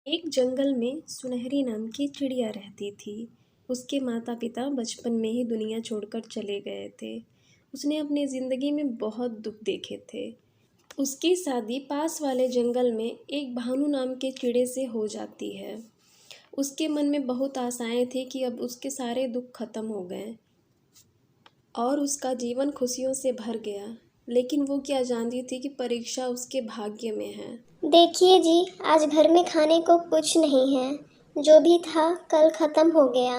एक जंगल में सुनहरी नाम की चिड़िया रहती थी। उसके माता पिता बचपन में ही दुनिया छोड़कर चले गए थे। उसने अपनी ज़िंदगी में बहुत दुख देखे थे। उसकी शादी पास वाले जंगल में एक भानु नाम के चिड़े से हो जाती है। उसके मन में बहुत आशाएं थी कि अब उसके सारे दुख खत्म हो गए और उसका जीवन खुशियों से भर गया। लेकिन वो क्या जानती थी कि परीक्षा उसके भाग्य में है। देखिए जी, आज घर में खाने को कुछ नहीं है। जो भी था कल खत्म हो गया।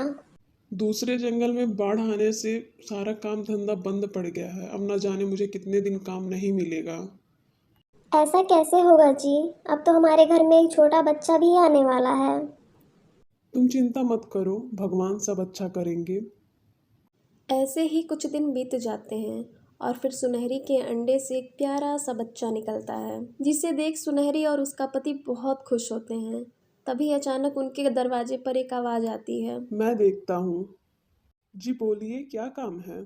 दूसरे जंगल में बाढ़ आने से सारा काम धंधा बंद पड़ गया है। अब न जाने मुझे कितने दिन काम नहीं मिलेगा। ऐसा कैसे होगा जी? अब तो हमारे घर में एक छोटा बच्चा भी आने वाला है। तुम चिंता मत करो, भगवान सब अच्छा करेंगे। ऐसे ही कुछ दिन बीत जाते हैं और फिर सुनहरी के अंडे से एक प्यारा सा बच्चा निकलता है, जिसे देख सुनहरी और उसका पति बहुत खुश होते हैं। तभी अचानक उनके दरवाजे पर एक आवाज़ आती है। मैं देखता हूँ। जी बोलिए, क्या काम है?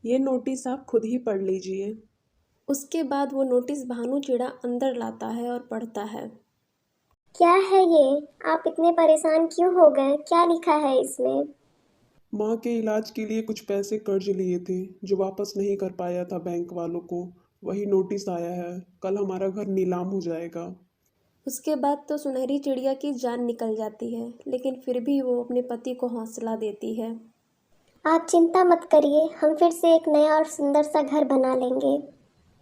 ये नोटिस आप खुद ही पढ़ लीजिए। उसके बाद वो नोटिस भानु चिड़ा अंदर लाता है और पढ़ता है। क्या है ये? आप इतने परेशान क्यों हो गए? क्या लिखा है इसमें? माँ के इलाज के लिए कुछ पैसे कर्ज लिए थे जो वापस नहीं कर पाया था बैंक वालों को। वही नोटिस आया है। कल हमारा घर नीलाम हो जाएगा। उसके बाद तो सुनहरी चिड़िया की जान निकल जाती है, लेकिन फिर भी वो अपने पति को हौसला देती है। आप चिंता मत करिए, हम फिर से एक नया और सुंदर सा घर बना लेंगे।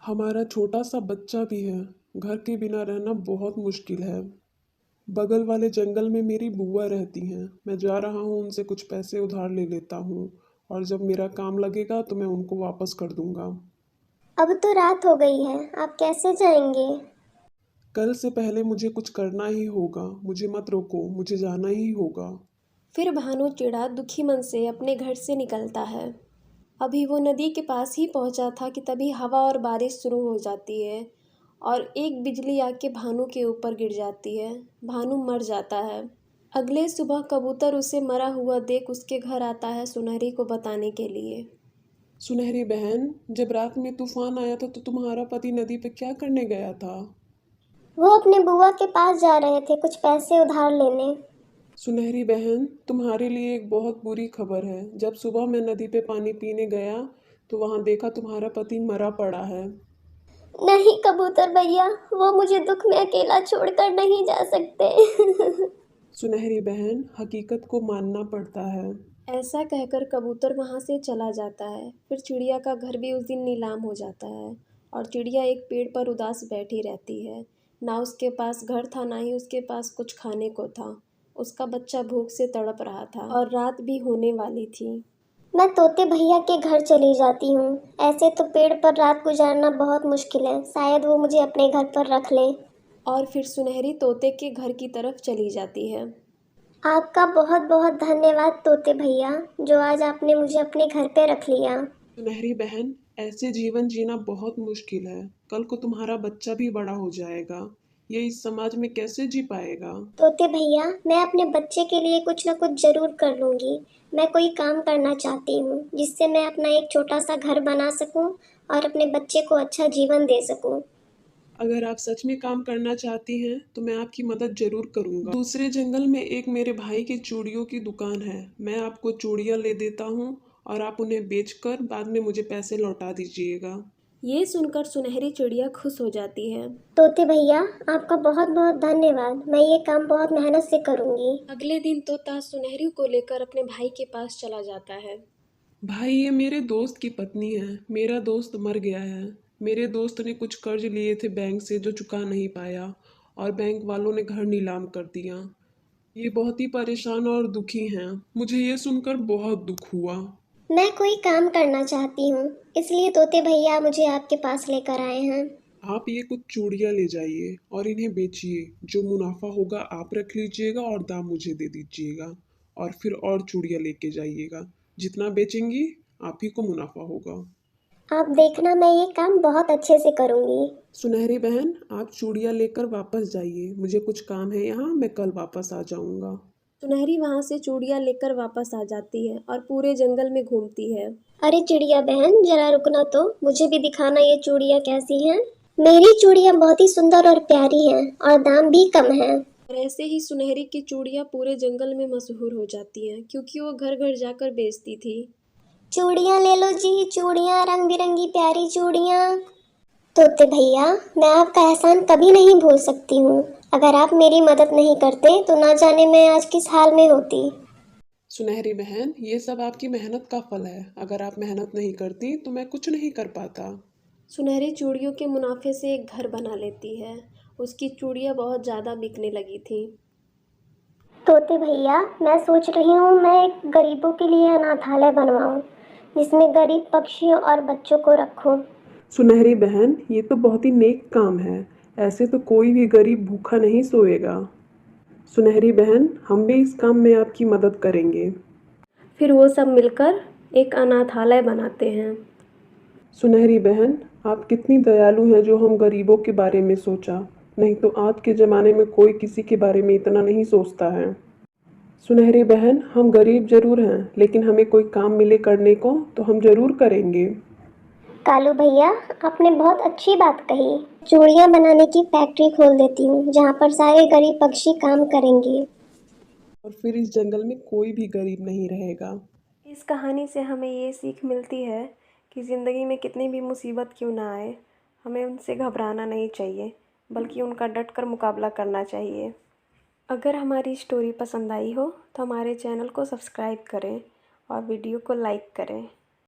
हमारा छोटा सा बच्चा भी है। घर के बिना रहना बहुत मुश्किल है। बगल वाले जंगल में मेरी बुआ रहती हैं। मैं जा रहा हूँ, उनसे कुछ पैसे उधार ले लेता हूँ और जब मेरा काम लगेगा तो मैं उनको वापस कर दूंगा। अब तो रात हो गई है, आप कैसे जाएंगे? कल से पहले मुझे कुछ करना ही होगा। मुझे मत रोको, मुझे जाना ही होगा। फिर भानु चिड़ा दुखी मन से अपने घर से निकलता है। अभी वो नदी के पास ही पहुंचा था कि तभी हवा और बारिश शुरू हो जाती है और एक बिजली आके भानु के ऊपर गिर जाती है। भानु मर जाता है। अगले सुबह कबूतर उसे मरा हुआ देख उसके घर आता है सुनहरी को बताने के लिए। सुनहरी बहन, जब रात में तूफान आया था तो तुम्हारा पति नदी पे क्या करने गया था? वो अपने बुआ के पास जा रहे थे कुछ पैसे उधार लेने। सुनहरी बहन, तुम्हारे लिए एक बहुत बुरी खबर है। जब सुबह मैं नदी पे पानी पीने गया तो वहां देखा तुम्हारा पति मरा पड़ा है। नहीं कबूतर भैया, वो मुझे दुख में अकेला छोड़कर नहीं जा सकते। सुनहरी बहन, हकीकत को मानना पड़ता है। ऐसा कहकर कबूतर वहाँ से चला जाता है। फिर चिड़िया का घर भी उस दिन नीलाम हो जाता है और चिड़िया एक पेड़ पर उदास बैठी रहती है। ना उसके पास घर था, ना ही उसके पास कुछ खाने को था। उसका बच्चा भूख से तड़प रहा था और रात भी होने वाली थी। मैं तोते भैया के घर चली जाती हूँ। ऐसे तो पेड़ पर रात गुजारना बहुत मुश्किल है, शायद वो मुझे अपने घर पर रख ले। और फिर सुनहरी तोते के घर की तरफ चली जाती है। आपका बहुत बहुत धन्यवाद तोते भैया, जो आज आपने मुझे अपने घर पे रख लिया। सुनहरी बहन, ऐसे जीवन जीना बहुत मुश्किल है। कल को तुम्हारा बच्चा भी बड़ा हो जाएगा। ये इस समाज में कैसे जी पाएगा? तोते भैया, मैं अपने बच्चे के लिए कुछ न कुछ जरूर कर लूँगी। मैं कोई काम करना चाहती हूँ जिससे मैं अपना एक छोटा सा घर बना सकूँ और अपने बच्चे को अच्छा जीवन दे सकूँ। अगर आप सच में काम करना चाहती हैं तो मैं आपकी मदद जरूर करूंगा। दूसरे जंगल में एक मेरे भाई की चूड़ियों की दुकान है। मैं आपको चूड़ियां ले देता हूँ और आप उन्हें बेचकर बाद में मुझे पैसे लौटा दीजिएगा। ये सुनकर सुनहरी चिड़िया खुश हो जाती है। तोते भैया, आपका बहुत बहुत धन्यवाद। मैं ये काम बहुत मेहनत से करूँगी। अगले दिन तोता सुनहरी को लेकर अपने भाई के पास चला जाता है। भाई, ये मेरे दोस्त की पत्नी है। मेरा दोस्त मर गया है। मेरे दोस्त ने कुछ कर्ज लिए थे बैंक से जो चुका नहीं पाया और बैंक वालों ने घर नीलाम कर दिया। ये बहुत ही परेशान और दुखी हैं। मुझे ये सुनकर बहुत दुख हुआ। मैं कोई काम करना चाहती हूँ, इसलिए तोते भैया मुझे आपके पास लेकर आए हैं। आप ये कुछ चूड़ियाँ ले जाइए और इन्हें बेचिए। जो मुनाफा होगा आप रख लीजिएगा और दाम मुझे दे दीजिएगा। और फिर और चूड़ियाँ लेके जाइएगा। जितना बेचेंगी आप ही को मुनाफा होगा। आप देखना, मैं ये काम बहुत अच्छे से करूँगी। सुनहरी बहन, आप चूड़ियाँ लेकर वापस जाइए। मुझे कुछ काम है यहाँ, मैं कल वापस आ जाऊँगा। सुनहरी वहाँ से चूड़ियाँ लेकर वापस आ जाती है और पूरे जंगल में घूमती है। अरे चिड़िया बहन, जरा रुकना तो, मुझे भी दिखाना ये चूड़ियाँ कैसी हैं। मेरी चूड़ियाँ बहुत ही सुंदर और प्यारी हैं और दाम भी कम है। और ऐसे ही सुनहरी की चूड़ियाँ पूरे जंगल में मशहूर हो जाती हैं क्योंकि वो घर घर जाकर बेचती थी। चूड़ियाँ ले लो जी, चूड़ियाँ, रंग बिरंगी प्यारी चूड़ियाँ। तोते भैया, मैं आपका एहसान कभी नहीं भूल सकती हूँ। अगर आप मेरी मदद नहीं करते तो ना जाने मैं आज किस हाल में होती। सुनहरी बहन, ये सब आपकी मेहनत का फल है। अगर आप मेहनत नहीं करती तो मैं कुछ नहीं कर पाता। सुनहरी चूड़ियों के मुनाफे से एक घर बना लेती है। उसकी चूड़ियाँ बहुत ज़्यादा बिकने लगी थीं। तोते भैया, मैं सोच रही हूँ मैं एक गरीबों के लिए अनाथालय बनवाऊँ, जिसमें गरीब पक्षियों और बच्चों को रखूँ। सुनहरी बहन, ये तो बहुत ही नेक काम है। ऐसे तो कोई भी गरीब भूखा नहीं सोएगा। सुनहरी बहन, हम भी इस काम में आपकी मदद करेंगे। फिर वो सब मिलकर एक अनाथालय बनाते हैं। सुनहरी बहन, आप कितनी दयालु हैं जो हम गरीबों के बारे में सोचा। नहीं तो आज के ज़माने में कोई किसी के बारे में इतना नहीं सोचता है। सुनहरी बहन, हम गरीब ज़रूर हैं, लेकिन हमें कोई काम मिले करने को तो हम ज़रूर करेंगे। कालू भैया, आपने बहुत अच्छी बात कही। चूड़ियाँ बनाने की फैक्ट्री खोल देती हूँ, जहाँ पर सारे गरीब पक्षी काम करेंगे। और फिर इस जंगल में कोई भी गरीब नहीं रहेगा। इस कहानी से हमें ये सीख मिलती है कि ज़िंदगी में कितनी भी मुसीबत क्यों ना आए, हमें उनसे घबराना नहीं चाहिए, बल्कि उनका डट कर मुकाबला करना चाहिए। अगर हमारी स्टोरी पसंद आई हो तो हमारे चैनल को सब्सक्राइब करें और वीडियो को लाइक करें।